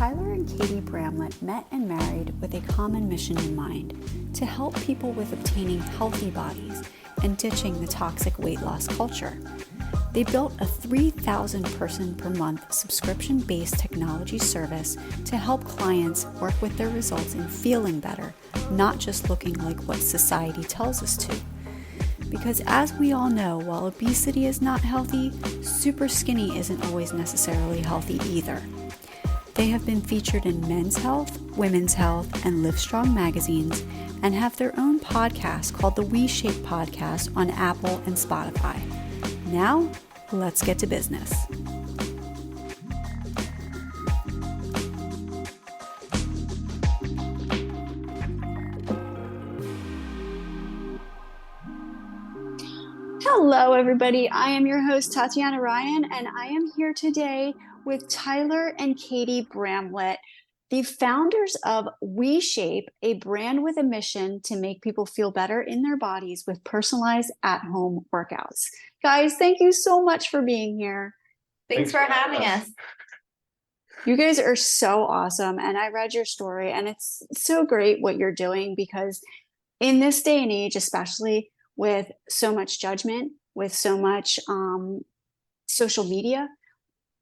Tyler and Katie Bramlett met and married with a common mission in mind: to help people with obtaining healthy bodies and ditching the toxic weight loss culture. They built a 3,000 person per month subscription-based technology service to help clients work with their results in feeling better, not just looking like what society tells us to. Because as we all know, while obesity is not healthy, super skinny isn't always necessarily healthy either. They have been featured in Men's Health, Women's Health, and Livestrong magazines, and have their own podcast called the WeShape podcast on Apple and Spotify. Now, let's get to business. Hello, everybody. I am your host, Tatiana Ryan, and I am here today with Tyler and Katie Bramlett, the founders of WeShape, a brand with a mission to make people feel better in their bodies with personalized at-home workouts. Guys, thank you so much for being here. Thanks for having us. You guys are so awesome, and I read your story, and it's so great what you're doing, because in this day and age, especially with so much judgment, with so much social media,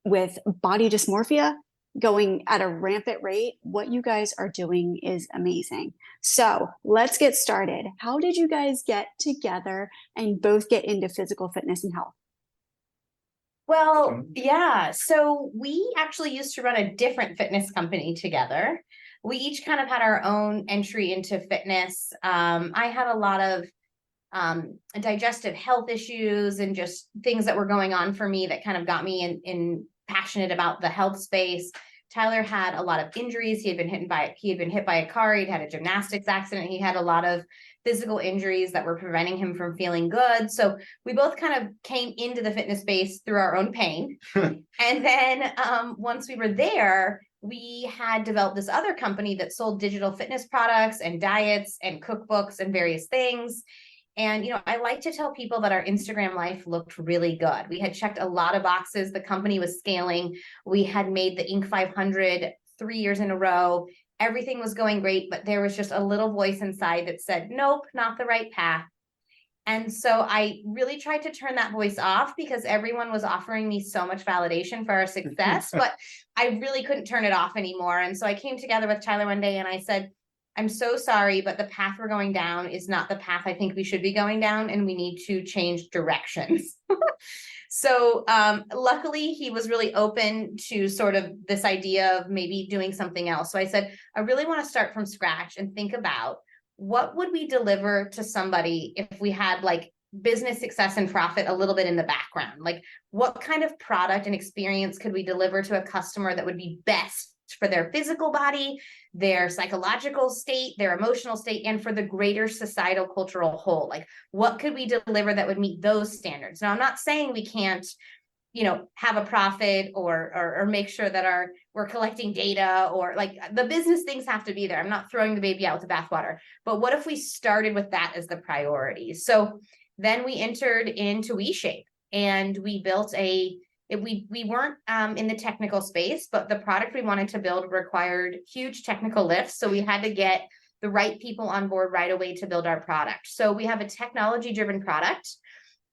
with body dysmorphia going at a rampant rate, what you guys are doing is amazing. So let's get started. How did you guys get together and both get into physical fitness and health? Well, yeah. So we actually used to run a different fitness company together. We each kind of had our own entry into fitness. I had a lot of digestive health issues and just things that were going on for me that kind of got me in passionate about the health space. Tyler had a lot of injuries. He had been hit by a car. He'd had a gymnastics accident. He had a lot of physical injuries that were preventing him from feeling good. So we both kind of came into the fitness space through our own pain. And then once we were there, we had developed this other company that sold digital fitness products and diets and cookbooks and various things. And, I like to tell people that our Instagram life looked really good. We had checked a lot of boxes. The company was scaling. We had made the Inc. 500 3 years in a row. Everything was going great, but there was just a little voice inside that said, nope, not the right path. And so I really tried to turn that voice off, because everyone was offering me so much validation for our success, but I really couldn't turn it off anymore. And so I came together with Tyler one day and I said, I'm so sorry, but the path we're going down is not the path I think we should be going down, and we need to change directions. So luckily, he was really open to sort of this idea of maybe doing something else. So I said, I really want to start from scratch and think about what would we deliver to somebody if we had like business success and profit a little bit in the background. Like, what kind of product and experience could we deliver to a customer that would be best for their physical body, their psychological state, their emotional state, and for the greater societal cultural whole? Like, what could we deliver that would meet those standards? Now, I'm not saying we can't, have a profit or make sure that we're collecting data, or like the business things have to be there. I'm not throwing the baby out with the bathwater, but what if we started with that as the priority? So then we entered into WeShape, and we built we weren't in the technical space, but the product we wanted to build required huge technical lifts. So we had to get the right people on board right away to build our product. So we have a technology-driven product.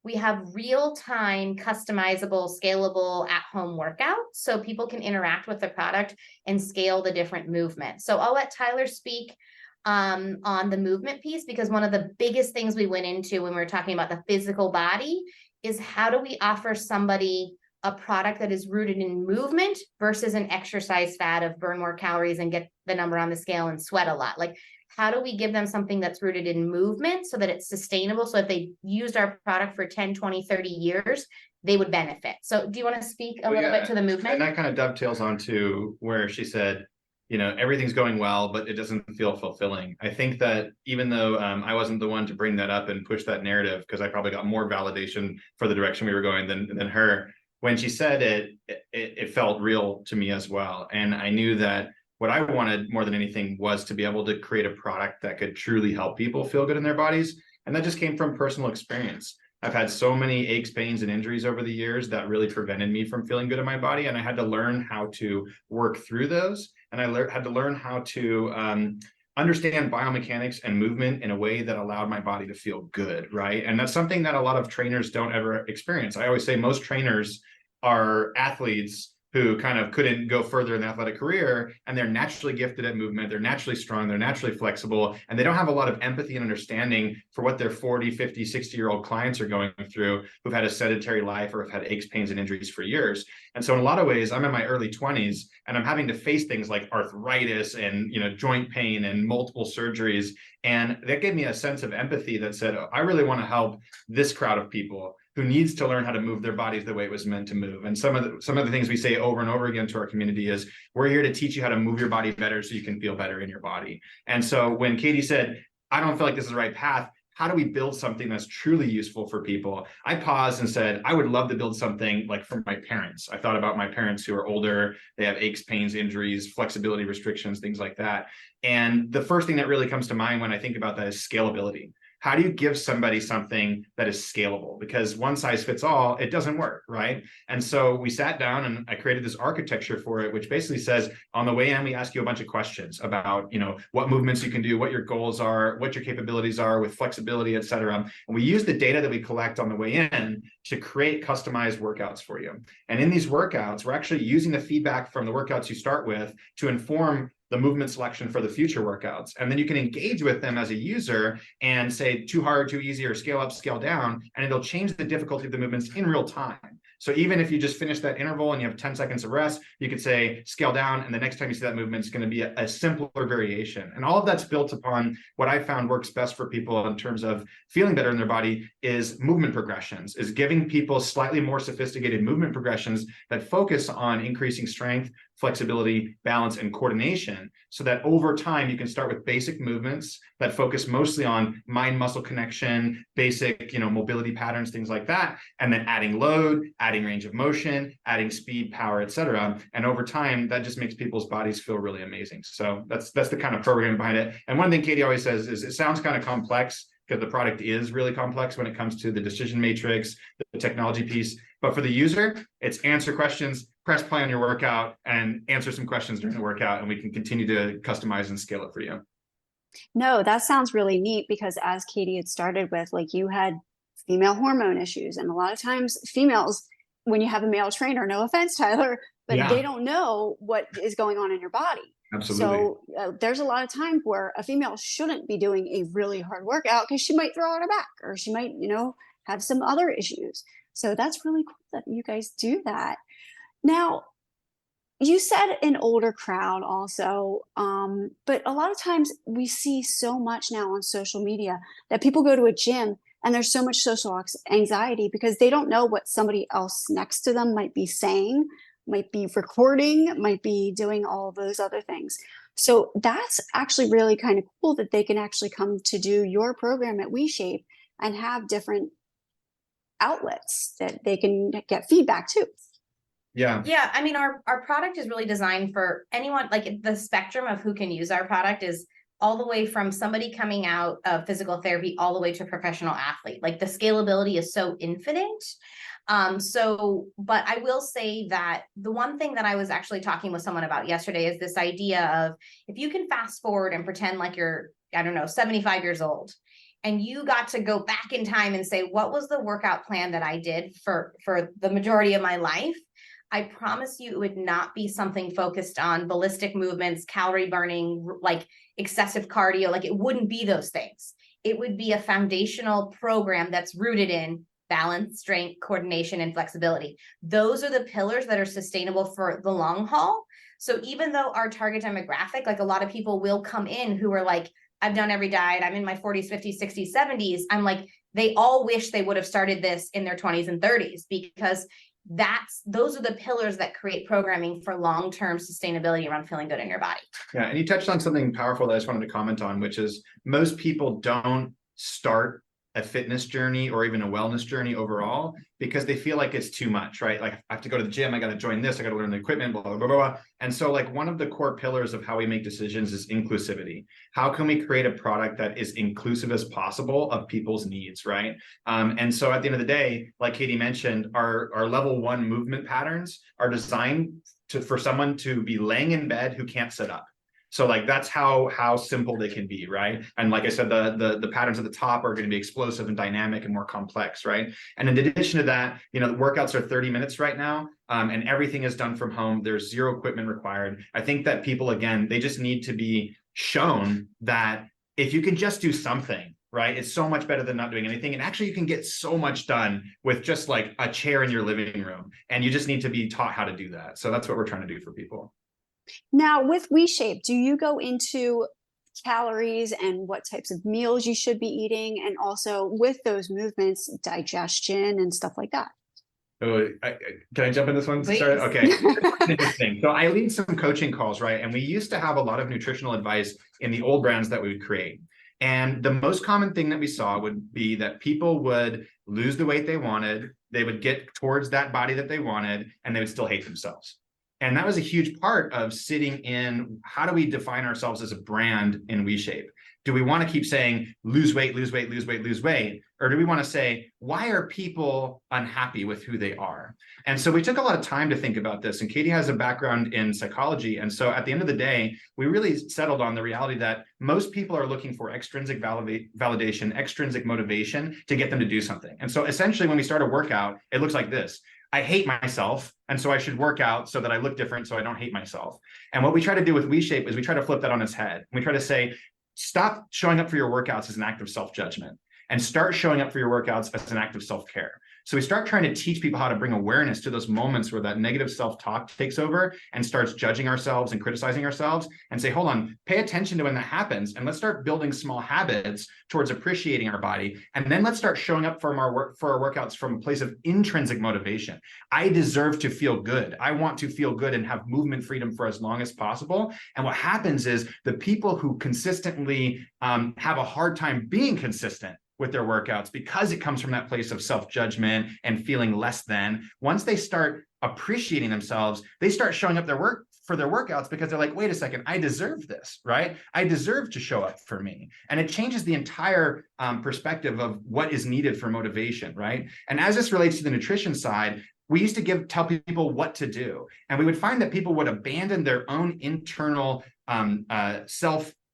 We have real-time, customizable, scalable at-home workouts, so people can interact with the product and scale the different movements. So I'll let Tyler speak on the movement piece, because one of the biggest things we went into when we were talking about the physical body is, how do we offer somebody a product that is rooted in movement versus an exercise fad of burn more calories and get the number on the scale and sweat a lot? Like, how do we give them something that's rooted in movement so that it's sustainable, so if they used our product for 10, 20, 30 years, they would benefit? So do you want to speak a little bit to the movement? And that kind of dovetails onto where she said, everything's going well, but it doesn't feel fulfilling. I think that even though I wasn't the one to bring that up and push that narrative, because I probably got more validation for the direction we were going than her, when she said it felt real to me as well. And I knew that what I wanted more than anything was to be able to create a product that could truly help people feel good in their bodies. And that just came from personal experience. I've had so many aches, pains, and injuries over the years that really prevented me from feeling good in my body. And I had to learn how to work through those. and I had to learn how to understand biomechanics and movement in a way that allowed my body to feel good, right? And that's something that a lot of trainers don't ever experience. I always say most trainers are athletes who kind of couldn't go further in the athletic career, and they're naturally gifted at movement, they're naturally strong, they're naturally flexible, and they don't have a lot of empathy and understanding for what their 40, 50, 60-year-old clients are going through who've had a sedentary life or have had aches, pains, and injuries for years. And so in a lot of ways, I'm in my early 20s, and I'm having to face things like arthritis and joint pain and multiple surgeries. And that gave me a sense of empathy that said, oh, I really want to help this crowd of people who needs to learn how to move their bodies the way it was meant to move. And some of the things we say over and over again to our community is, we're here to teach you how to move your body better so you can feel better in your body. And so when Katie said, I don't feel like this is the right path, how do we build something that's truly useful for people? I paused and said, I would love to build something like for my parents. I thought about my parents who are older, they have aches, pains, injuries, flexibility restrictions, things like that. And the first thing that really comes to mind when I think about that is scalability. How do you give somebody something that is scalable? Because one size fits all, it doesn't work, right? And so we sat down and I created this architecture for it, which basically says, on the way in, we ask you a bunch of questions about, what movements you can do, what your goals are, what your capabilities are with flexibility, et cetera. And we use the data that we collect on the way in to create customized workouts for you. And in these workouts, we're actually using the feedback from the workouts you start with to inform the movement selection for the future workouts. And then you can engage with them as a user and say too hard, too easy, or scale up, scale down, and it'll change the difficulty of the movements in real time. So even if you just finish that interval and you have 10 seconds of rest, you could say scale down, and the next time you see that movement, it's going to be a simpler variation. And all of that's built upon what I found works best for people in terms of feeling better in their body is movement progressions, is giving people slightly more sophisticated movement progressions that focus on increasing strength, flexibility, balance, and coordination, so that over time you can start with basic movements that focus mostly on mind-muscle connection, basic, mobility patterns, things like that, and then adding load, adding range of motion, adding speed, power, et cetera. And over time, that just makes people's bodies feel really amazing. So that's the kind of program behind it. And one thing Katie always says is it sounds kind of complex, because the product is really complex when it comes to the decision matrix, the technology piece. But for the user, it's answer questions, press play on your workout, and answer some questions during the workout, and we can continue to customize and scale it for you. No, that sounds really neat, because as Katie had started with, like, you had female hormone issues. And a lot of times females, when you have a male trainer, no offense, Tyler, but they don't know what is going on in your body. Absolutely. So there's a lot of times where a female shouldn't be doing a really hard workout because she might throw out her back, or she might, have some other issues. So that's really cool that you guys do that. Now, you said an older crowd also, but a lot of times we see so much now on social media that people go to a gym and there's so much social anxiety because they don't know what somebody else next to them might be saying, might be recording, might be doing all of those other things. So that's actually really kind of cool that they can actually come to do your program at WeShape and have different outlets that they can get feedback too. Yeah. I mean, our product is really designed for anyone. Like, the spectrum of who can use our product is all the way from somebody coming out of physical therapy all the way to a professional athlete. Like, the scalability is so infinite. But I will say that the one thing that I was actually talking with someone about yesterday is this idea of, if you can fast forward and pretend like you're, 75 years old, and you got to go back in time and say, what was the workout plan that I did for the majority of my life? I promise you it would not be something focused on ballistic movements, calorie burning, like excessive cardio. Like, it wouldn't be those things. It would be a foundational program that's rooted in balance, strength, coordination, and flexibility. Those are the pillars that are sustainable for the long haul. So even though our target demographic, like, a lot of people will come in who are like, I've done every diet, I'm in my 40s, 50s, 60s, 70s. I'm like, they all wish they would have started this in their 20s and 30s, because those are the pillars that create programming for long-term sustainability around feeling good in your body. Yeah, and you touched on something powerful that I just wanted to comment on, which is most people don't start a fitness journey or even a wellness journey overall, because they feel like it's too much, right? Like, I have to go to the gym, I got to join this, I got to learn the equipment, blah, blah, blah, blah. And so like one of the core pillars of how we make decisions is inclusivity. How can we create a product that is inclusive as possible of people's needs, right? And so at the end of the day, like Katie mentioned, our level 1 movement patterns are designed for someone to be laying in bed who can't sit up. So like that's how simple they can be, right? And like I said, the patterns at the top are going to be explosive and dynamic and more complex, right? And in addition to that, the workouts are 30 minutes right now, and everything is done from home. There's zero equipment required. I think that people, again, they just need to be shown that if you can just do something, right, it's so much better than not doing anything. And actually, you can get so much done with just like a chair in your living room, and you just need to be taught how to do that. So that's what we're trying to do for people. Now, with WeShape, do you go into calories and what types of meals you should be eating, and also with those movements, digestion and stuff like that? Oh, can I jump in this one? Sorry. Okay. Interesting. So I lead some coaching calls, right? And we used to have a lot of nutritional advice in the old brands that we would create. And the most common thing that we saw would be that people would lose the weight they wanted, they would get towards that body that they wanted, and they would still hate themselves. And that was a huge part of sitting in, how do we define ourselves as a brand in WeShape? Do we want to keep saying, lose weight, lose weight, lose weight, lose weight? Or do we want to say, why are people unhappy with who they are? And so we took a lot of time to think about this. And Katie has a background in psychology. And so at the end of the day, we really settled on the reality that most people are looking for extrinsic validation, extrinsic motivation to get them to do something. And so essentially, when we start a workout, it looks like this. I hate myself, and so I should work out so that I look different so I don't hate myself. And what we try to do with WeShape is we try to flip that on its head. We try to say, stop showing up for your workouts as an act of self-judgment and start showing up for your workouts as an act of self-care. So we start trying to teach people how to bring awareness to those moments where that negative self-talk takes over and starts judging ourselves and criticizing ourselves, and say, hold on, pay attention to when that happens, and let's start building small habits towards appreciating our body. And then let's start showing up for our workouts from a place of intrinsic motivation. I deserve to feel good. I want to feel good and have movement freedom for as long as possible. And what happens is the people who consistently have a hard time being consistent with their workouts, because it comes from that place of self-judgment and feeling less than, once they start appreciating themselves, they start showing up for their workouts because they're like, wait a second, I deserve this, right? I deserve to show up for me. And it changes the entire perspective of what is needed for motivation, right? And as this relates to the nutrition side, we used to tell people what to do. And we would find that people would abandon their own internal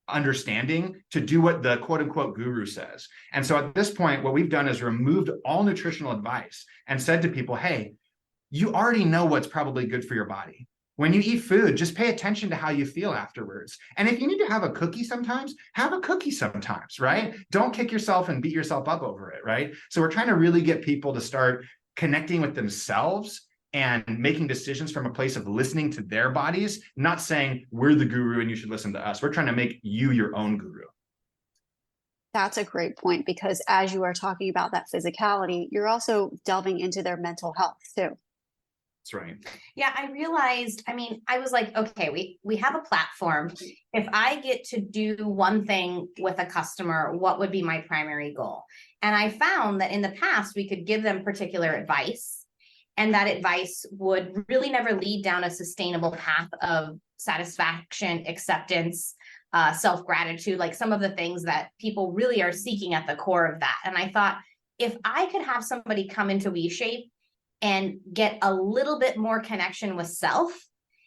understanding to do what the quote unquote guru says. And so at this point, what we've done is removed all nutritional advice and said to people, hey, you already know what's probably good for your body. When you eat food, just pay attention to how you feel afterwards. And if you need to have a cookie sometimes, have a cookie sometimes, right? Don't kick yourself and beat yourself up over it, right? So we're trying to really get people to start connecting with themselves and making decisions from a place of listening to their bodies, not saying we're the guru and you should listen to us. We're trying to make you your own guru. That's a great point, because as you are talking about that physicality, you're also delving into their mental health too. That's right. Yeah, I realized, I was like, okay, we have a platform. If I get to do one thing with a customer, what would be my primary goal? And I found that in the past, we could give them particular advice, and that advice would really never lead down a sustainable path of satisfaction, acceptance, self-gratitude, like some of the things that people really are seeking at the core of that. And I thought, if I could have somebody come into WeShape and get a little bit more connection with self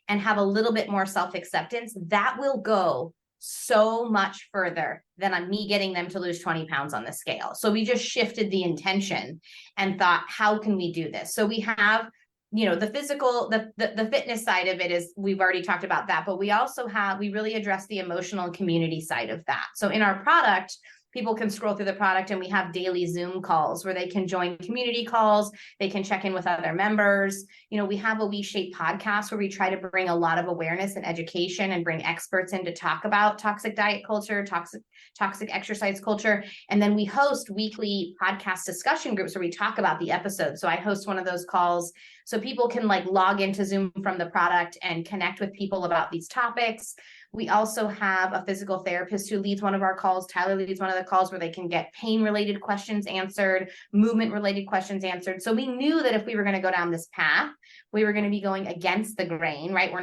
and have a little bit more self-acceptance, that will go so much further than on me getting them to lose 20 pounds on the scale. So we just shifted the intention and thought, how can we do this? So we have, the physical, the fitness side of it is, we've already talked about that, but we also we really address the emotional and community side of that. So in our product, people can scroll through the product, and we have daily Zoom calls where they can join community calls. They can check in with other members. We have a WeShape podcast where we try to bring a lot of awareness and education and bring experts in to talk about toxic diet culture, toxic exercise culture. And then we host weekly podcast discussion groups where we talk about the episodes. So I host one of those calls So people can like log into Zoom from the product and connect with people about these topics. We also have a physical therapist who leads one of our calls. Tyler leads one of the calls where they can get pain-related questions answered, movement-related questions answered. So we knew that if we were going to go down this path, we were going to be going against the grain, right? We're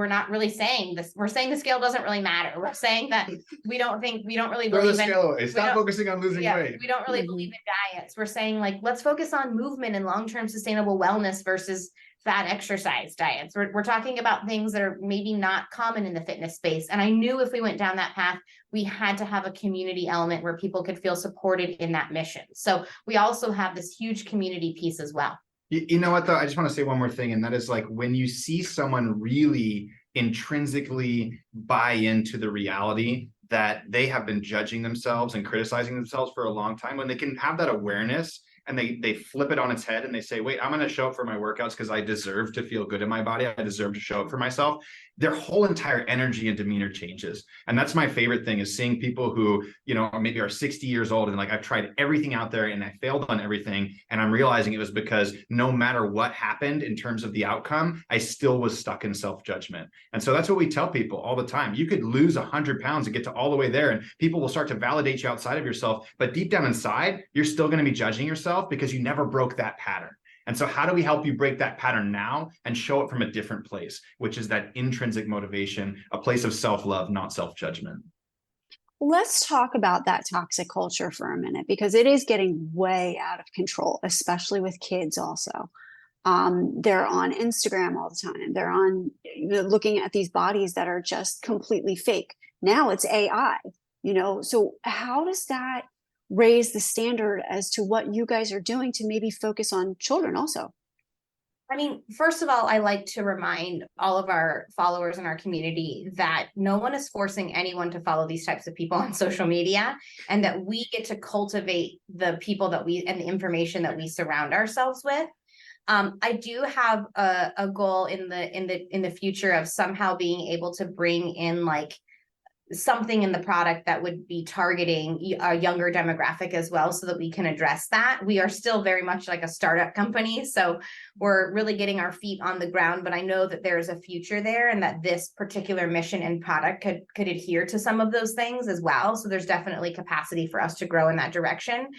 not really saying this. We're saying the scale doesn't really matter. We're saying that we don't really Throw the believe in scale away. Stop focusing on losing weight. we don't really believe in diets. We're saying like, let's focus on movement and long-term sustainable wellness versus fat exercise diets. We're talking about things that are maybe not common in the fitness space. And I knew if we went down that path, we had to have a community element where people could feel supported in that mission. So we also have this huge community piece as well. You know what, though? I just want to say one more thing, and that is like when you see someone really intrinsically buy into the reality that they have been judging themselves and criticizing themselves for a long time, when they can have that awareness and they flip it on its head and they say, wait, I'm going to show up for my workouts because I deserve to feel good in my body. I deserve to show up for myself. Their whole entire energy and demeanor changes. And that's my favorite thing, is seeing people who, you know, maybe are 60 years old and like, I've tried everything out there and I failed on everything. And I'm realizing it was because no matter what happened in terms of the outcome, I still was stuck in self-judgment. And so that's what we tell people all the time. You could lose 100 pounds and get to all the way there, and people will start to validate you outside of yourself. But deep down inside, you're still going to be judging yourself because you never broke that pattern. And so how do we help you break that pattern now and show it from a different place, which is that intrinsic motivation, a place of self-love, not self-judgment? Let's talk about that toxic culture for a minute, because it is getting way out of control, especially with kids also. They're on Instagram all the time. They're on looking at these bodies that are just completely fake. Now it's AI, you know, so how does that raise the standard as to what you guys are doing to maybe focus on children also? I mean, first of all, I like to remind all of our followers in our community that no one is forcing anyone to follow these types of people on social media, and that we get to cultivate the people that we and the information that we surround ourselves with. I do have a goal in the future of somehow being able to bring in like something in the product that would be targeting a younger demographic as well, so that we can address that. We are still very much like a startup company, so we're really getting our feet on the ground, but I know that there's a future there, and that this particular mission and product could adhere to some of those things as well. So there's definitely capacity for us to grow in that direction.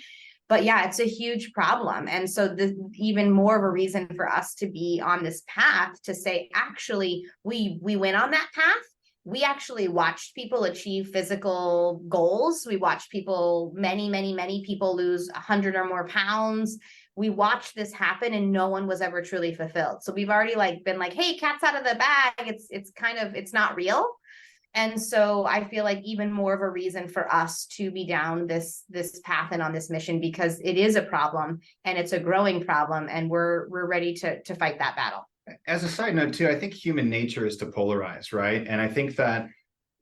But yeah, it's a huge problem. And so this even more of a reason for us to be on this path, to say, actually, we went on that path. We actually watched people achieve physical goals. We watched people, many people lose 100 or more pounds. We watched this happen and no one was ever truly fulfilled. So we've already like been like, hey, cat's out of the bag. It's not real. And so I feel like even more of a reason for us to be down this path and on this mission, because it is a problem and it's a growing problem, and we're ready to fight that battle. As a side note too, I think human nature is to polarize, right? And I think that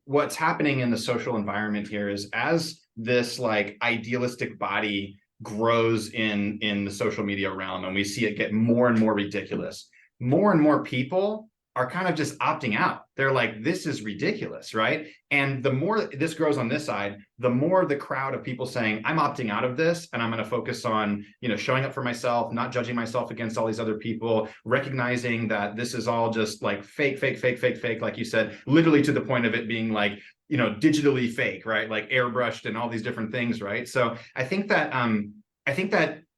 what's happening in the social environment here is, as this like idealistic body grows in the social media realm, and we see it get more and more ridiculous, more and more people are kind of just opting out. They're like, this is ridiculous, right? And the more this grows on this side, the more the crowd of people saying, I'm opting out of this, and I'm going to focus on, you know, showing up for myself, not judging myself against all these other people, recognizing that this is all just like fake, like you said, literally to the point of it being like, you know, digitally fake, right? Like airbrushed and all these different things, right? So I think that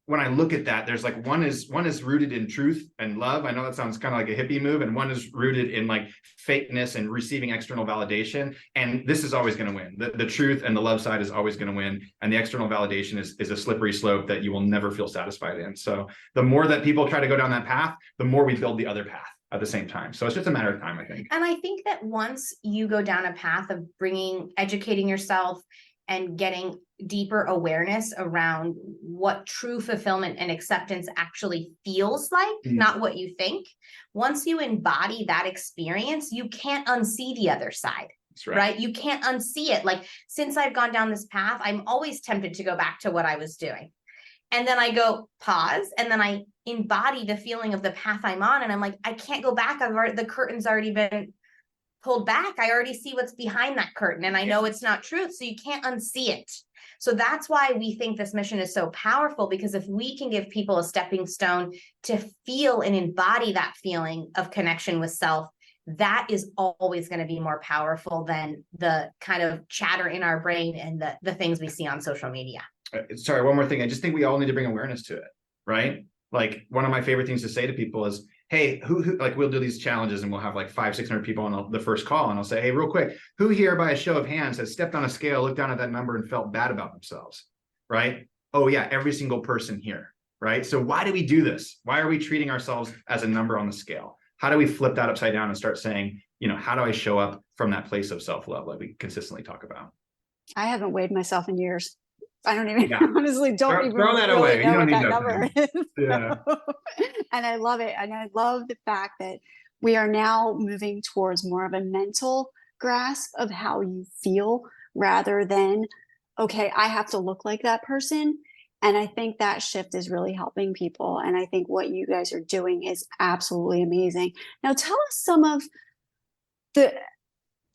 when I look at that, there's like one is rooted in truth and love. I know that sounds kind of like a hippie move, and one is rooted in like fakeness and receiving external validation. And this is always going to win. The truth and the love side is always going to win. And the external validation is a slippery slope that you will never feel satisfied in. So the more that people try to go down that path, the more we build the other path at the same time. So it's just a matter of time, I think. And I think that once you go down a path of educating yourself and getting deeper awareness around what true fulfillment and acceptance actually feels like, not what you think. Once you embody that experience, you can't unsee the other side. That's right? You can't unsee it. Like, since I've gone down this path, I'm always tempted to go back to what I was doing. And then I go pause, and then I embody the feeling of the path I'm on. And I'm like, I can't go back. The curtain's already been pulled back. I already see what's behind that curtain, and I know it's not truth. So you can't unsee it. So that's why we think this mission is so powerful, because if we can give people a stepping stone to feel and embody that feeling of connection with self, that is always going to be more powerful than the kind of chatter in our brain and the things we see on social media. Sorry, one more thing. I just think we all need to bring awareness to it, right? Like, one of my favorite things to say to people is, hey, who like, we'll do these challenges and we'll have like 500-600 people on the first call. And I'll say, hey, real quick, who here by a show of hands has stepped on a scale, looked down at that number and felt bad about themselves, right? Oh yeah, every single person here, right? So why do we do this? Why are we treating ourselves as a number on the scale? How do we flip that upside down and start saying, you know, how do I show up from that place of self-love like we consistently talk about? I haven't weighed myself in years. I don't even, Yeah. honestly, don't even throw that really away. know You don't what need that that number is. Yeah. And I love it. And I love the fact that we are now moving towards more of a mental grasp of how you feel rather than, okay, I have to look like that person. And I think that shift is really helping people. And I think what you guys are doing is absolutely amazing. Now tell us some of the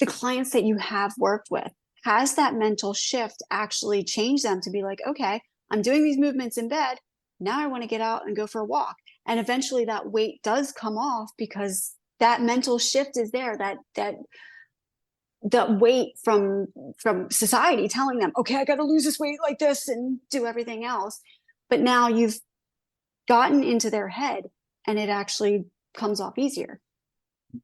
clients that you have worked with. Has that mental shift actually changed them to be like, okay, I'm doing these movements in bed. Now I want to get out and go for a walk. And eventually that weight does come off because that mental shift is there, that weight from society telling them, okay, I got to lose this weight like this and do everything else. But now you've gotten into their head and it actually comes off easier.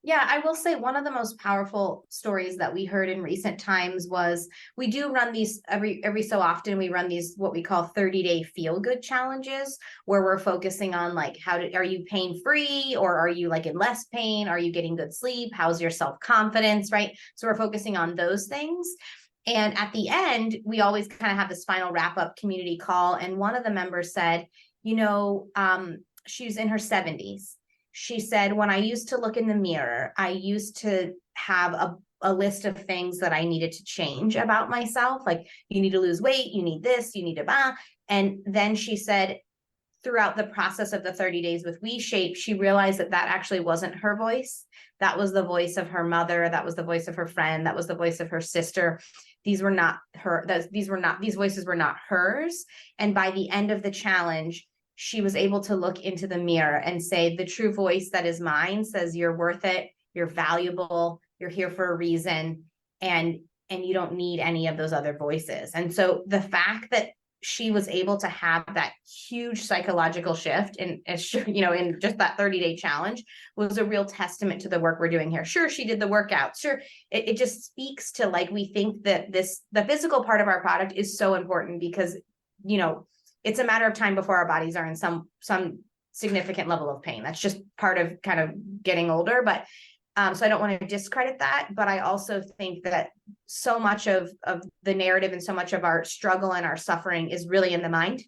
Yeah, I will say one of the most powerful stories that we heard in recent times was, we do run these every so often. We run these what we call 30-day feel good challenges, where we're focusing on like, are you pain free, or are you like in less pain? Are you getting good sleep? How's your self-confidence, right? So we're focusing on those things. And at the end, we always kind of have this final wrap up community call. And one of the members said, you know, she's in her 70s. She said, when I used to look in the mirror, I used to have a list of things that I needed to change about myself. Like, you need to lose weight, you need this, you need to blah. And then she said, throughout the process of the 30 days with WeShape, she realized that that actually wasn't her voice. That was the voice of her mother. That was the voice of her friend. That was the voice of her sister. These were not her, these voices were not hers. And by the end of the challenge, she was able to look into the mirror and say, the true voice that is mine says, you're worth it, you're valuable, you're here for a reason, and you don't need any of those other voices. And so the fact that she was able to have that huge psychological shift in just that 30-day challenge was a real testament to the work we're doing here. Sure, she did the workout. Sure, it just speaks to, like, we think that the physical part of our product is so important because, you know, it's a matter of time before our bodies are in some significant level of pain. That's just part of kind of getting older. But so I don't want to discredit that, but I also think that so much of the narrative and so much of our struggle and our suffering is really in the mind.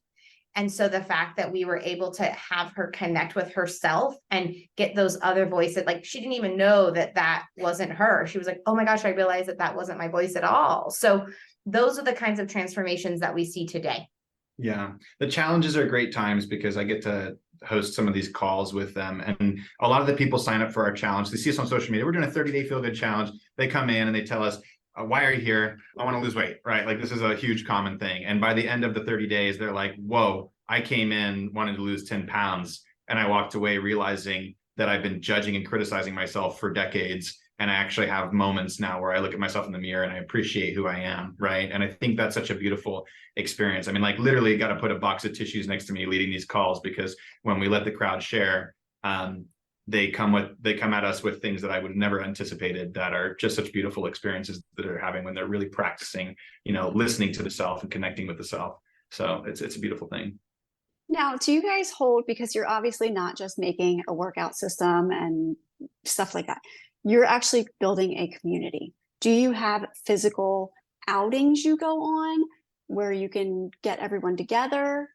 And so the fact that we were able to have her connect with herself and get those other voices, like, she didn't even know that wasn't her. She was like, oh my gosh, I realized that wasn't my voice at all. So those are the kinds of transformations that we see today. Yeah, the challenges are great times because I get to host some of these calls with them. And a lot of the people sign up for our challenge. They see us on social media. We're doing a 30-day feel good challenge. They come in and they tell us, why are you here? I want to lose weight, right? Like, this is a huge common thing. And by the end of the 30 days, they're like, whoa, I came in wanting to lose 10 pounds. And I walked away realizing that I've been judging and criticizing myself for decades. And I actually have moments now where I look at myself in the mirror and I appreciate who I am, right? And I think that's such a beautiful experience. I mean, like, literally got to put a box of tissues next to me leading these calls, because when we let the crowd share, they come at us with things that I would have never anticipated, that are just such beautiful experiences that they're having when they're really practicing, you know, listening to the self and connecting with the self. So it's a beautiful thing. Now, do you guys hold, because you're obviously not just making a workout system and stuff like that, you're actually building a community. Do you have physical outings you go on where you can get everyone together?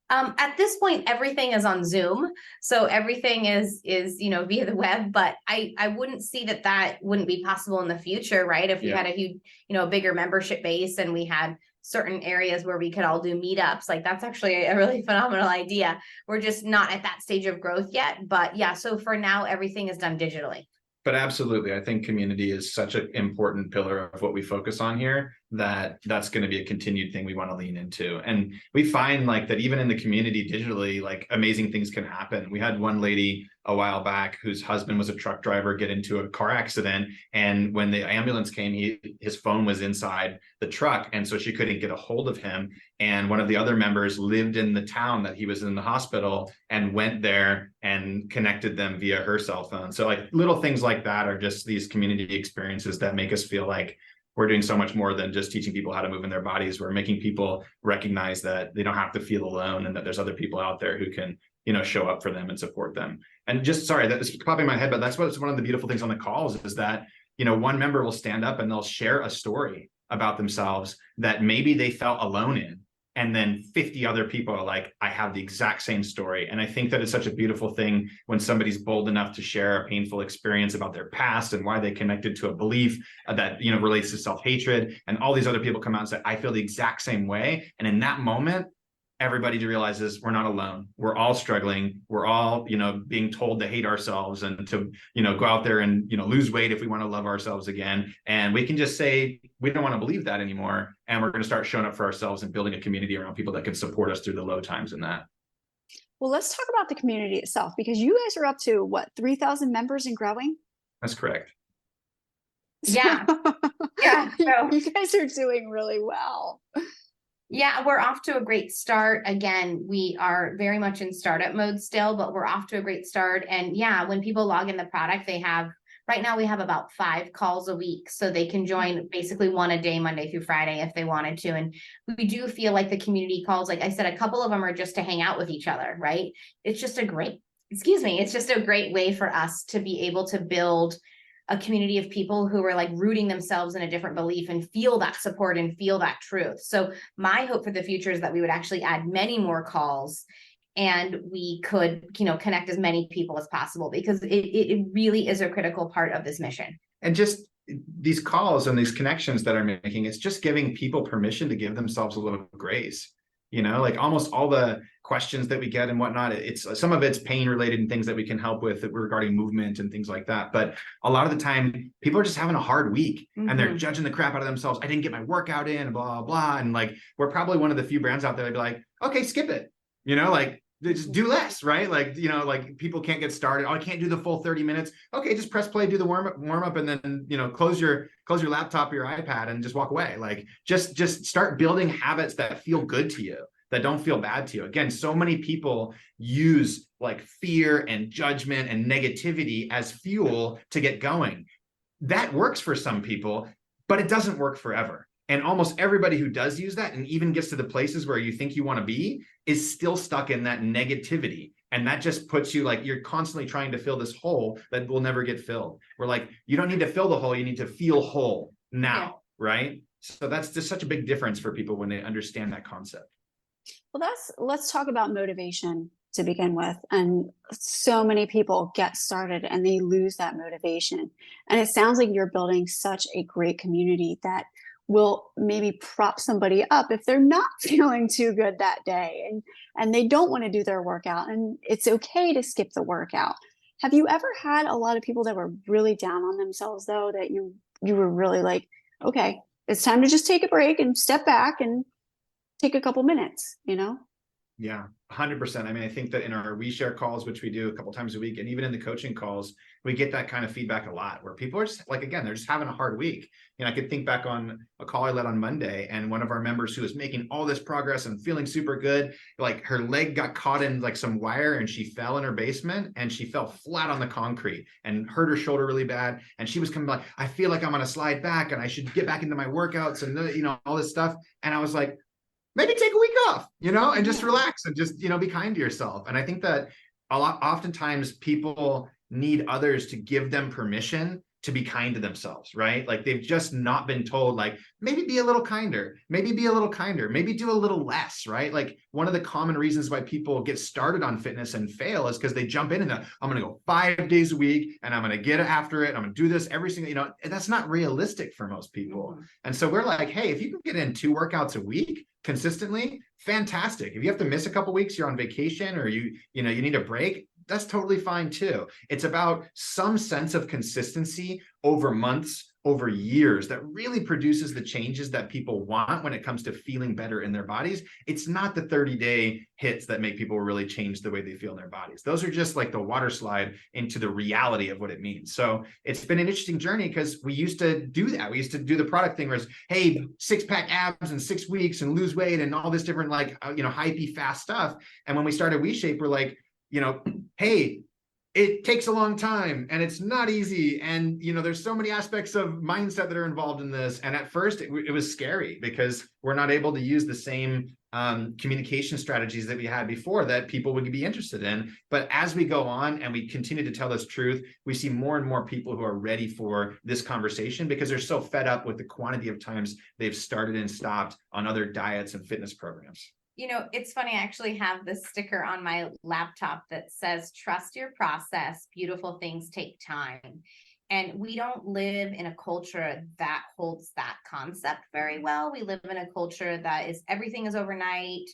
At this point, everything is on Zoom. So everything is, you know, via the web, but I wouldn't see that wouldn't be possible in the future, right? If we had a huge, you know, a bigger membership base and we had certain areas where we could all do meetups, like, that's actually a really phenomenal idea. We're just not at that stage of growth yet, but yeah. So for now, everything is done digitally. But absolutely, I think community is such an important pillar of what we focus on here, that that's going to be a continued thing we want to lean into. And we find like that even in the community digitally, like amazing things can happen. We had one lady a while back whose husband was a truck driver get into a car accident. And when the ambulance came, his phone was inside the truck. And so she couldn't get a hold of him. And one of the other members lived in the town that he was in the hospital and went there and connected them via her cell phone. So like little things like that are just these community experiences that make us feel like we're doing so much more than just teaching people how to move in their bodies. We're making people recognize that they don't have to feel alone and that there's other people out there who can, show up for them and support them. And just, sorry, that's popping in my head, but that's what's one of the beautiful things on the calls is that, one member will stand up and they'll share a story about themselves that maybe they felt alone in. And then 50 other people are like, I have the exact same story. And I think that it's such a beautiful thing when somebody's bold enough to share a painful experience about their past and why they connected to a belief that, relates to self-hatred. And all these other people come out and say, I feel the exact same way. And in that moment, everybody realizes we're not alone. We're all struggling. We're all, being told to hate ourselves and to, go out there and, lose weight if we want to love ourselves again. And we can just say, we don't want to believe that anymore. And we're going to start showing up for ourselves and building a community around people that can support us through the low times in that. Well, let's talk about the community itself, because you guys are up to what, 3,000 members and growing? That's correct. Yeah. Yeah. So, you guys are doing really well. yeah, we're off to a great start. Again, we are very much in startup mode still, but we're off to a great start. And yeah, when people log in the product, right now we have about 5 calls a week. So they can join basically one a day, Monday through Friday, if they wanted to. And we do feel like the community calls, like I said, a couple of them are just to hang out with each other, right? It's just a great way for us to be able to build a community of people who are like rooting themselves in a different belief and feel that support and feel that truth. So my hope for the future is that we would actually add many more calls and we could, connect as many people as possible, because it really is a critical part of this mission. And just these calls and these connections that I'm making, it's just giving people permission to give themselves a little grace. Like almost all the questions that we get and whatnot, it's some of it's pain related and things that we can help with regarding movement and things like that. But a lot of the time people are just having a hard week and they're judging the crap out of themselves. I didn't get my workout in, blah, blah, blah. And like, we're probably one of the few brands out there that'd be like, okay, skip it, like they just do less, right? Like, like people can't get started. Oh, I can't do the full 30 minutes. Okay, just press play, do the warm up, and then, close your laptop or your iPad and just walk away. Like just start building habits that feel good to you, that don't feel bad to you. Again, so many people use like fear and judgment and negativity as fuel to get going. That works for some people, but it doesn't work forever. And almost everybody who does use that and even gets to the places where you think you want to be is still stuck in that negativity. And that just puts you like, you're constantly trying to fill this hole that will never get filled. We're like, you don't need to fill the hole. You need to feel whole now, right? So that's just such a big difference for people when they understand that concept. Well, let's talk about motivation to begin with. And so many people get started and they lose that motivation. And it sounds like you're building such a great community that will maybe prop somebody up if they're not feeling too good that day and they don't want to do their workout, and it's okay to skip the workout. Have you ever had a lot of people that were really down on themselves though, that you were really like, okay, it's time to just take a break and step back and take a couple minutes, Yeah, 100%. I mean, I think that in our WeShare calls, which we do a couple times a week, and even in the coaching calls, we get that kind of feedback a lot where people are just like, again, they're just having a hard week. I could think back on a call I led on Monday, and one of our members who was making all this progress and feeling super good, like her leg got caught in like some wire and she fell in her basement and she fell flat on the concrete and hurt her shoulder really bad. And she was coming like, I feel like I'm going to slide back and I should get back into my workouts and, all this stuff. And I was like, maybe take a week off, and just relax and just, be kind to yourself. And I think that oftentimes people need others to give them permission to be kind to themselves, right? Like they've just not been told, like, maybe be a little kinder, maybe do a little less, right? Like one of the common reasons why people get started on fitness and fail is because they jump in and I'm going to go 5 days a week and I'm going to get after it. I'm going to do this every single, and that's not realistic for most people. And so we're like, hey, if you can get in 2 workouts a week consistently, fantastic. If you have to miss a couple of weeks, you're on vacation or you need a break, that's totally fine too. It's about some sense of consistency over months, over years, that really produces the changes that people want when it comes to feeling better in their bodies. It's not the 30-day hits that make people really change the way they feel in their bodies. Those are just like the water slide into the reality of what it means. So it's been an interesting journey, because we used to do that. We used to do the product thing where it's, hey, 6-pack abs in 6 weeks and lose weight and all this different like, hypey fast stuff. And when we started WeShape, we're like, hey, it takes a long time and it's not easy. And, there's so many aspects of mindset that are involved in this. And at first it was scary, because we're not able to use the same communication strategies that we had before that people would be interested in. But as we go on and we continue to tell this truth, we see more and more people who are ready for this conversation, because they're so fed up with the quantity of times they've started and stopped on other diets and fitness programs. It's funny, I actually have this sticker on my laptop that says, trust your process, beautiful things take time. And we don't live in a culture that holds that concept very well. We live in a culture that is, everything is overnight,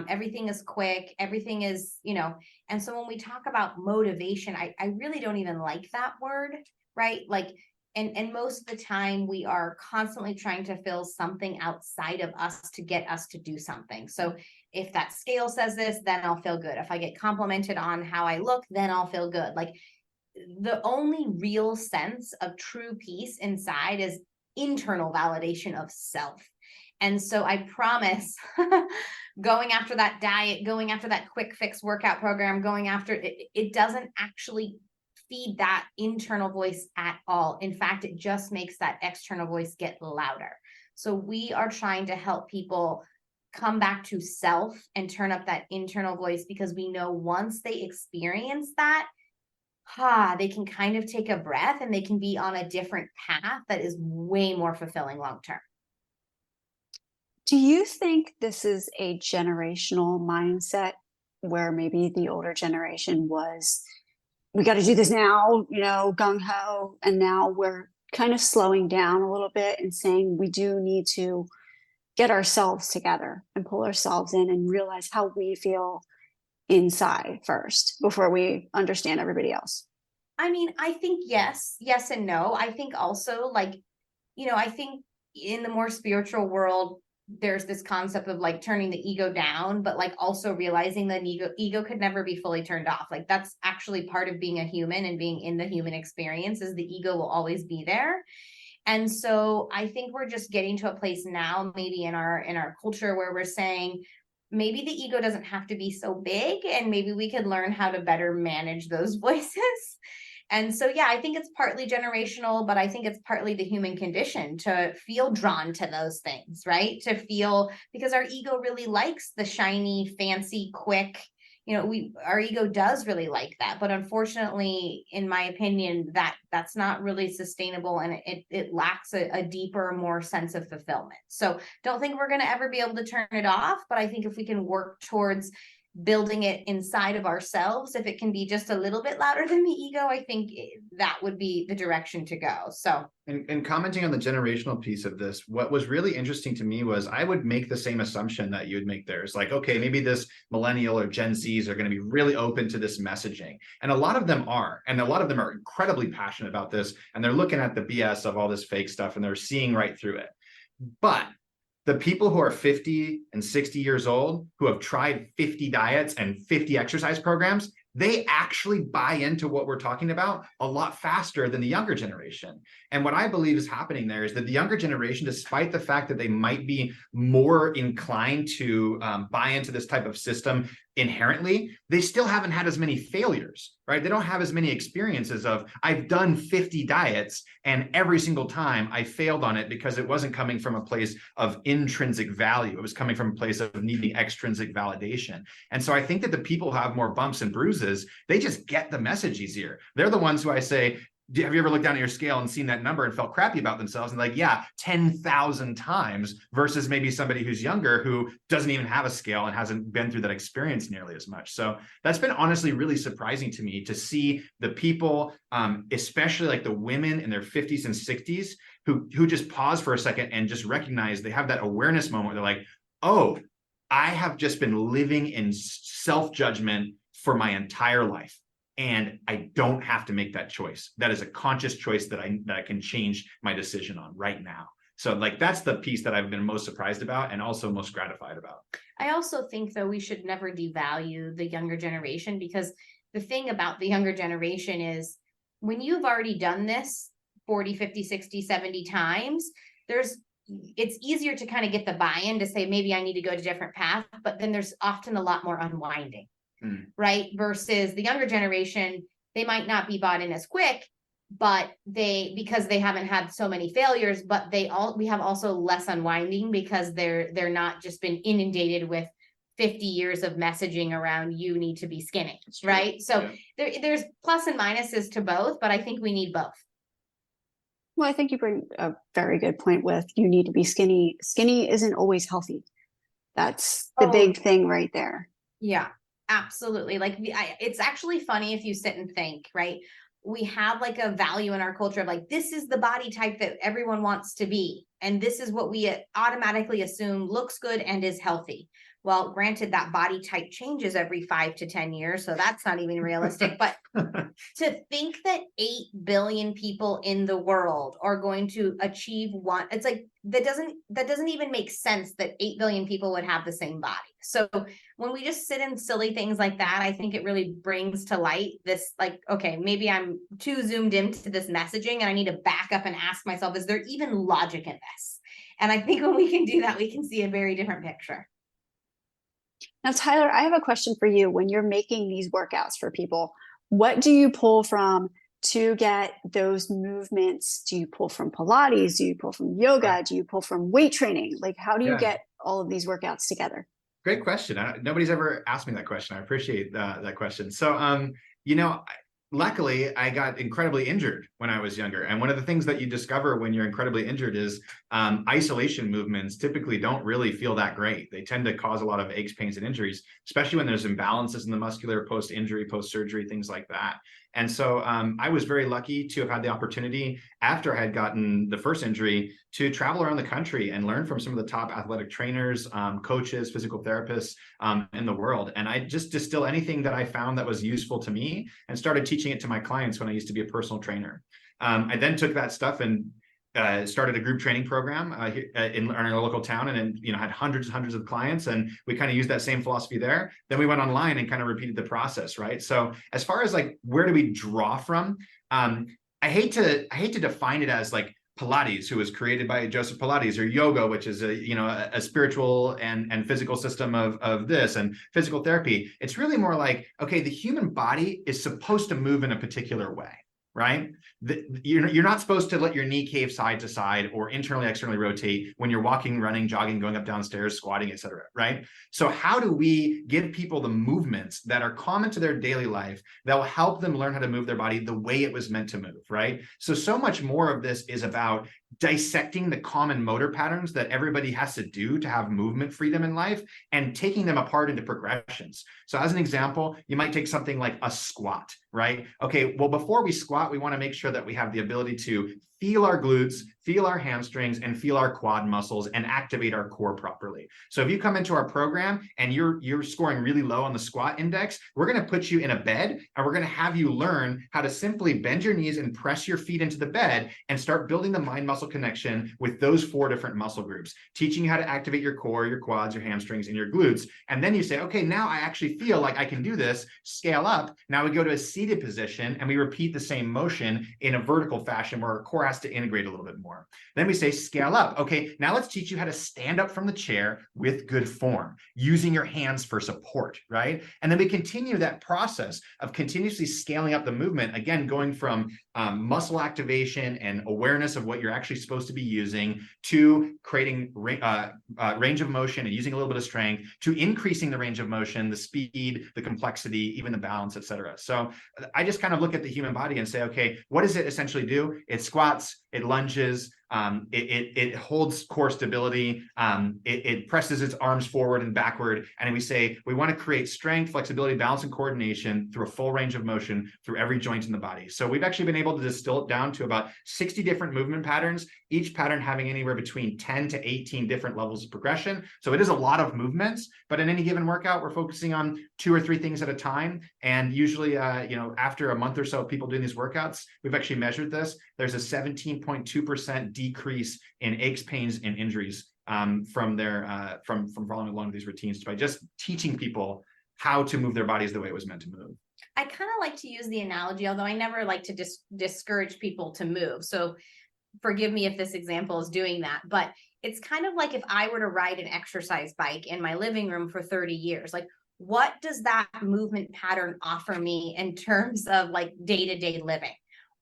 everything is quick, everything is, and so when we talk about motivation, I really don't even like that word, right? Like, and most of the time we are constantly trying to fill something outside of us to get us to do something. So if that scale says this, then I'll feel good. If I get complimented on how I look, then I'll feel good. Like, the only real sense of true peace inside is internal validation of self. And so I promise, going after that diet, going after that quick fix workout program, going after it, it doesn't actually feed that internal voice at all. In fact, it just makes that external voice get louder. So we are trying to help people come back to self and turn up that internal voice, because we know once they experience that, they can kind of take a breath and they can be on a different path that is way more fulfilling long term. Do you think this is a generational mindset, where maybe the older generation was, we got to do this now, gung ho, and now we're kind of slowing down a little bit and saying we do need to get ourselves together and pull ourselves in and realize how we feel inside first before we understand everybody else? I mean, I think yes and no. I think also, like, I think in the more spiritual world, there's this concept of like turning the ego down, but like also realizing that ego could never be fully turned off. Like, that's actually part of being a human and being in the human experience, is the ego will always be there. And so I think we're just getting to a place now, maybe in our culture, where we're saying, maybe the ego doesn't have to be so big, and maybe we could learn how to better manage those voices. And so, yeah, I think it's partly generational, but I think it's partly the human condition to feel drawn to those things, right? To feel, because our ego really likes the shiny, fancy, quick, our ego does really like that. But unfortunately, in my opinion, that's not really sustainable, and it lacks a deeper, more sense of fulfillment. So don't think we're going to ever be able to turn it off, but I think if we can work towards building it inside of ourselves, if it can be just a little bit louder than the ego, I think that would be the direction to go. So, and commenting on the generational piece of this, what was really interesting to me was I would make the same assumption that you would make there. It's like, okay, maybe this millennial or Gen Zs are going to be really open to this messaging. And a lot of them are, and a lot of them are incredibly passionate about this. And they're looking at the BS of all this fake stuff and they're seeing right through it. But the people who are 50 and 60 years old, who have tried 50 diets and 50 exercise programs, they actually buy into what we're talking about a lot faster than the younger generation. And what I believe is happening there is that the younger generation, despite the fact that they might be more inclined to buy into this type of system inherently, they still haven't had as many failures, right? They don't have as many experiences of, I've done 50 diets and every single time I failed on it because it wasn't coming from a place of intrinsic value. It was coming from a place of needing extrinsic validation. And so I think that the people who have more bumps and bruises, they just get the message easier. They're the ones who I say, have you ever looked down at your scale and seen that number and felt crappy about themselves? And like, yeah, 10,000 times, versus maybe somebody who's younger who doesn't even have a scale and hasn't been through that experience nearly as much. So that's been honestly really surprising to me to see the people, especially like the women in their 50s and 60s, who just pause for a second and just recognize, they have that awareness moment where they're like, oh, I have just been living in self-judgment for my entire life. and I don't have to make that choice. That is a conscious choice that I can change my decision on right now. So like, that's the piece that I've been most surprised about and also most gratified about. I also think, though, we should never devalue the younger generation, because the thing about the younger generation is when you've already done this 40, 50, 60, 70 times, it's easier to kind of get the buy-in to say, maybe I need to go to a different path, but then there's often a lot more unwinding, right? Versus the younger generation, they might not be bought in as quick, but because they haven't had so many failures, but we have also less unwinding because they're not just been inundated with 50 years of messaging around you need to be skinny, right? So there's plus and minuses to both, but I think we need both. Well, I think you bring a very good point with you need to be skinny. Skinny isn't always healthy. That's the big thing right there. Yeah, absolutely. Like it's actually funny if you sit and think, right? We have like a value in our culture of like, this is the body type that everyone wants to be. And this is what we automatically assume looks good and is healthy. Well, granted, that body type changes every 5 to 10 years, so that's not even realistic. But to think that 8 billion people in the world are going to achieve one, it's like that doesn't even make sense that 8 billion people would have the same body. So when we just sit in silly things like that, I think it really brings to light this, like, okay, maybe I'm too zoomed into this messaging and I need to back up and ask myself, is there even logic in this? And I think when we can do that, we can see a very different picture. Now, Tyler, I have a question for you. When you're making these workouts for people, what do you pull from to get those movements? Do you pull from Pilates? Do you pull from yoga? Do you pull from weight training? Like, how do you get all of these workouts together? Great question. Nobody's ever asked me that question. I appreciate that question. So, luckily, I got incredibly injured when I was younger. And one of the things that you discover when you're incredibly injured is isolation movements typically don't really feel that great. They tend to cause a lot of aches, pains, and injuries, especially when there's imbalances in the muscular post-injury, post-surgery, things like that. And so I was very lucky to have had the opportunity after I had gotten the first injury to travel around the country and learn from some of the top athletic trainers, coaches, physical therapists in the world. And I just distilled anything that I found that was useful to me and started teaching it to my clients when I used to be a personal trainer. I then took that stuff and started a group training program in our local town, and then had hundreds and hundreds of clients, and we kind of used that same philosophy there. Then we went online and kind of repeated the process, right? So as far as like where do we draw from, I hate to define it as like Pilates, who was created by Joseph Pilates, or yoga, which is a spiritual and physical system of this, and physical therapy. It's really more like, okay, the human body is supposed to move in a particular way, right? You're not supposed to let your knee cave side to side or internally, externally rotate when you're walking, running, jogging, going up, downstairs, squatting, etc. Right? So how do we give people the movements that are common to their daily life that will help them learn how to move their body the way it was meant to move, right? So much more of this is about dissecting the common motor patterns that everybody has to do to have movement freedom in life and taking them apart into progressions. So as an example, you might take something like a squat, right? Okay, well, before we squat, we want to make sure that we have the ability to feel our glutes, feel our hamstrings, and feel our quad muscles and activate our core properly. So if you come into our program and you're scoring really low on the squat index, we're going to put you in a bed and we're going to have you learn how to simply bend your knees and press your feet into the bed and start building the mind muscle connection with those 4 different muscle groups, teaching you how to activate your core, your quads, your hamstrings, and your glutes. And then you say, okay, now I actually feel like I can do this, scale up. Now we go to a seated position and we repeat the same motion in a vertical fashion where our core has to integrate a little bit more. Then we say scale up. Okay, now let's teach you how to stand up from the chair with good form, using your hands for support, right? And then we continue that process of continuously scaling up the movement, again, going from muscle activation and awareness of what you're actually supposed to be using to creating range of motion and using a little bit of strength to increasing the range of motion, the speed, the complexity, even the balance, etc. So I just kind of look at the human body and say, okay, what does it essentially do? It squats, it lunges, it holds core stability, it presses its arms forward and backward. And we say, we want to create strength, flexibility, balance, and coordination through a full range of motion through every joint in the body. So we've actually been able to distill it down to about 60 different movement patterns, each pattern having anywhere between 10 to 18 different levels of progression. So it is a lot of movements, but in any given workout, we're focusing on 2 or 3 things at a time. And usually, after a month or so of people doing these workouts, we've actually measured this. There's a 17.2% decrease in aches, pains, and injuries from following along with these routines by just teaching people how to move their bodies the way it was meant to move. I kind of like to use the analogy, although I never like to discourage people to move. So forgive me if this example is doing that, but it's kind of like if I were to ride an exercise bike in my living room for 30 years, like what does that movement pattern offer me in terms of like day-to-day living?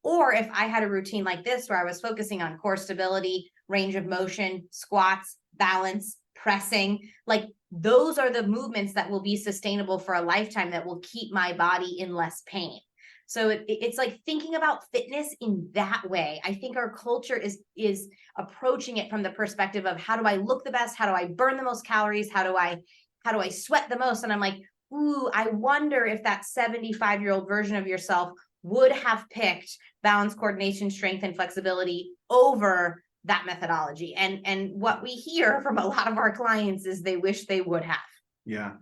Or if I had a routine like this where I was focusing on core stability, range of motion, squats, balance, pressing, like those are the movements that will be sustainable for a lifetime that will keep my body in less pain. So it's like thinking about fitness in that way. I think our culture is approaching it from the perspective of how do I look the best? How do I burn the most calories? How do I sweat the most? And I'm like, ooh, I wonder if that 75-year-old version of yourself would have picked balance, coordination, strength, and flexibility over that methodology. And what we hear from a lot of our clients is they wish they would have. Yeah.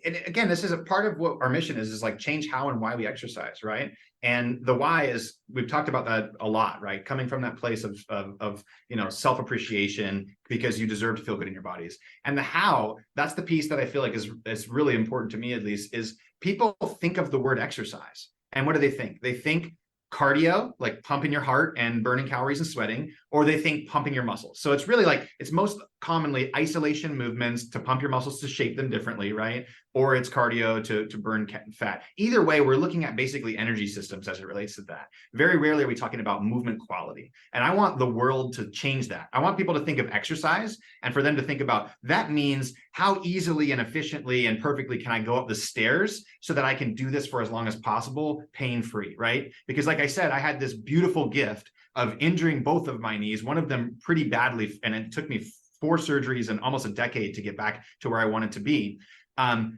And again, this is a part of what our mission is like change how and why we exercise, right? And the why is, we've talked about that a lot, right? Coming from that place of self-appreciation because you deserve to feel good in your bodies. And the how, that's the piece that I feel like is really important to me, at least, is people think of the word exercise. And what do they think? They think cardio, like pumping your heart and burning calories and sweating, or they think pumping your muscles. So it's really like, it's most commonly isolation movements to pump your muscles to shape them differently, right? Or it's cardio to burn fat. Either way, we're looking at basically energy systems as it relates to that. Very rarely are we talking about movement quality. And I want the world to change that. I want people to think of exercise and for them to think about that means how easily and efficiently and perfectly can I go up the stairs so that I can do this for as long as possible, pain-free, right? Because like I said, I had this beautiful gift of injuring both of my knees, one of them pretty badly, and it took me 4 surgeries and almost a decade to get back to where I wanted to be. I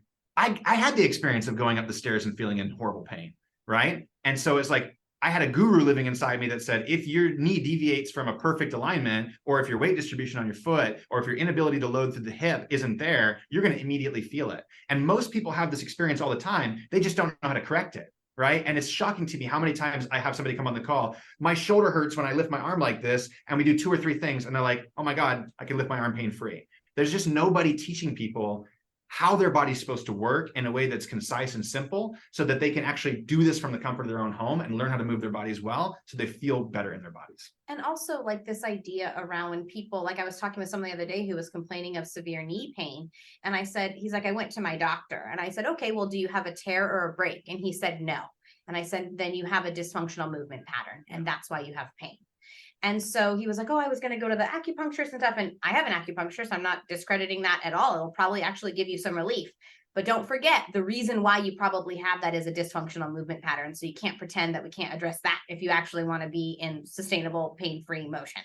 had the experience of going up the stairs and feeling in horrible pain, right? And so it's like, I had a guru living inside me that said, if your knee deviates from a perfect alignment, or if your weight distribution on your foot, or if your inability to load through the hip isn't there, you're going to immediately feel it. And most people have this experience all the time. They just don't know how to correct it, right? And it's shocking to me how many times I have somebody come on the call, my shoulder hurts when I lift my arm like this, and we do 2 or 3 things, and they're like, oh my God, I can lift my arm pain-free. There's just nobody teaching people how their body's supposed to work in a way that's concise and simple so that they can actually do this from the comfort of their own home and learn how to move their bodies well so they feel better in their bodies. And also like this idea around when people, like I was talking with someone the other day who was complaining of severe knee pain. And I said, he's like, I went to my doctor and I said, okay, well, do you have a tear or a break? And he said, no. And I said, then you have a dysfunctional movement pattern and that's why you have pain. And so he was like, oh, I was going to go to the acupuncturist and stuff. And I have an acupuncturist. I'm not discrediting that at all. It'll probably actually give you some relief. But don't forget, the reason why you probably have that is a dysfunctional movement pattern. So you can't pretend that we can't address that if you actually want to be in sustainable, pain-free motion.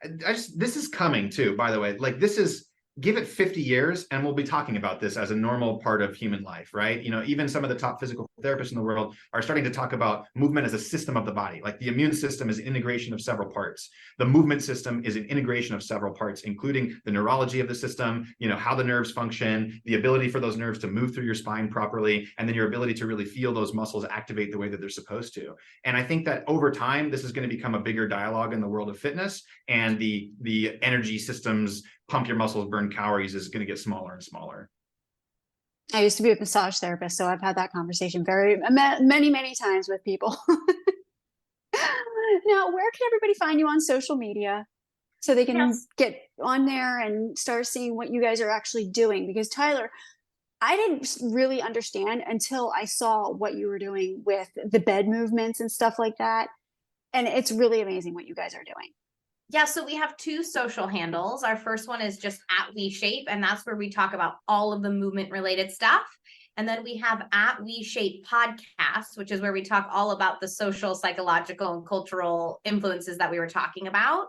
This is coming too, by the way. Like this is, give it 50 years and we'll be talking about this as a normal part of human life, right? You know, even some of the top physical therapists in the world are starting to talk about movement as a system of the body. Like the immune system is an integration of several parts. The movement system is an integration of several parts, including the neurology of the system, you know, how the nerves function, the ability for those nerves to move through your spine properly, and then your ability to really feel those muscles activate the way that they're supposed to. And I think that over time, this is going to become a bigger dialogue in the world of fitness, and the energy systems, pump your muscles, burn calories is going to get smaller and smaller. I used to be a massage therapist, so I've had that conversation many times with people. Now, where can everybody find you on social media so they can get on there and start seeing what you guys are actually doing? Because Tyler, I didn't really understand until I saw what you were doing with the bed movements and stuff like that. And it's really amazing what you guys are doing. Yeah, so we have 2 social handles. Our first one is just @WeShape, and that's where we talk about all of the movement related stuff. And then we have at WeShape podcast, which is where we talk all about the social, psychological, and cultural influences that we were talking about.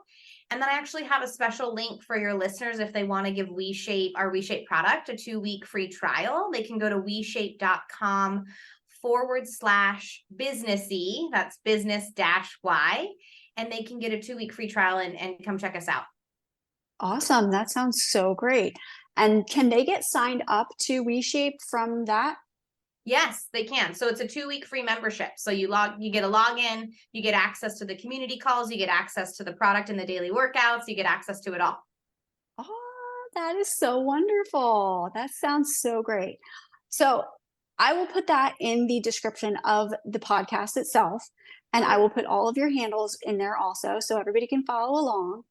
And then I actually have a special link for your listeners if they want to give WeShape, our WeShape product, a 2-week free trial. They can go to WeShape.com/businessy, that's business-y, and they can get a 2-week free trial and come check us out. Awesome. That sounds so great. And can they get signed up to WeShape from that? Yes, they can. So it's a 2-week free membership. So you get a login, you get access to the community calls, you get access to the product and the daily workouts, you get access to it all. Oh, that is so wonderful. That sounds so great. So I will put that in the description of the podcast itself, and I will put all of your handles in there also, so everybody can follow along.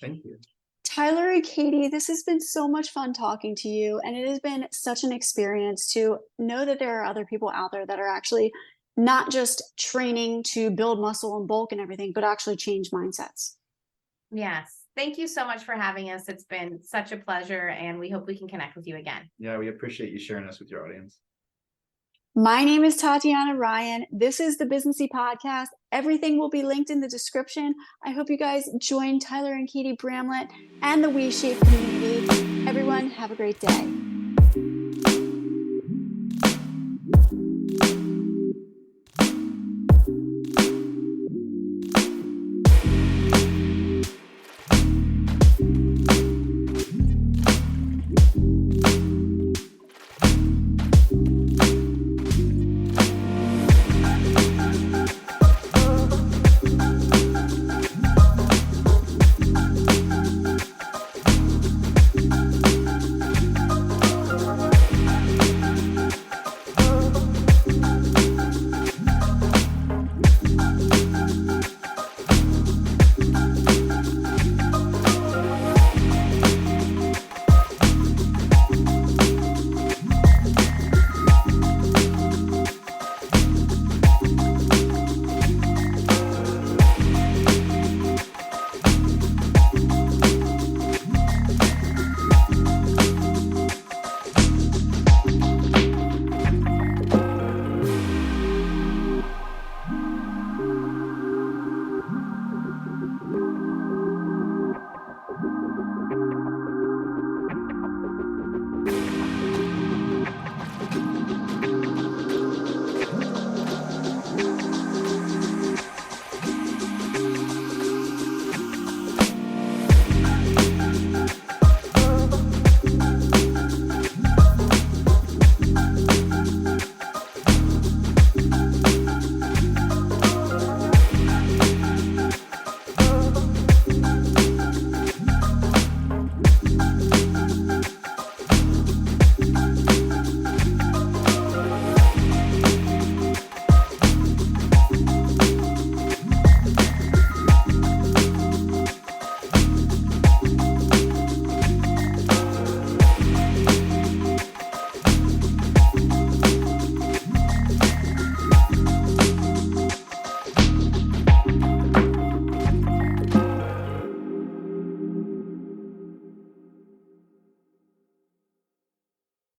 Thank you. Tyler and Katie, this has been so much fun talking to you, and it has been such an experience to know that there are other people out there that are actually not just training to build muscle and bulk and everything, but actually change mindsets. Yes. Thank you so much for having us. It's been such a pleasure, and we hope we can connect with you again. Yeah, we appreciate you sharing us with your audience. My name is Tatiana Ryan. This is the Businessy Podcast. Everything will be linked in the description. I hope you guys join Tyler and Katie Bramlett and the WeShape community. Everyone, have a great day.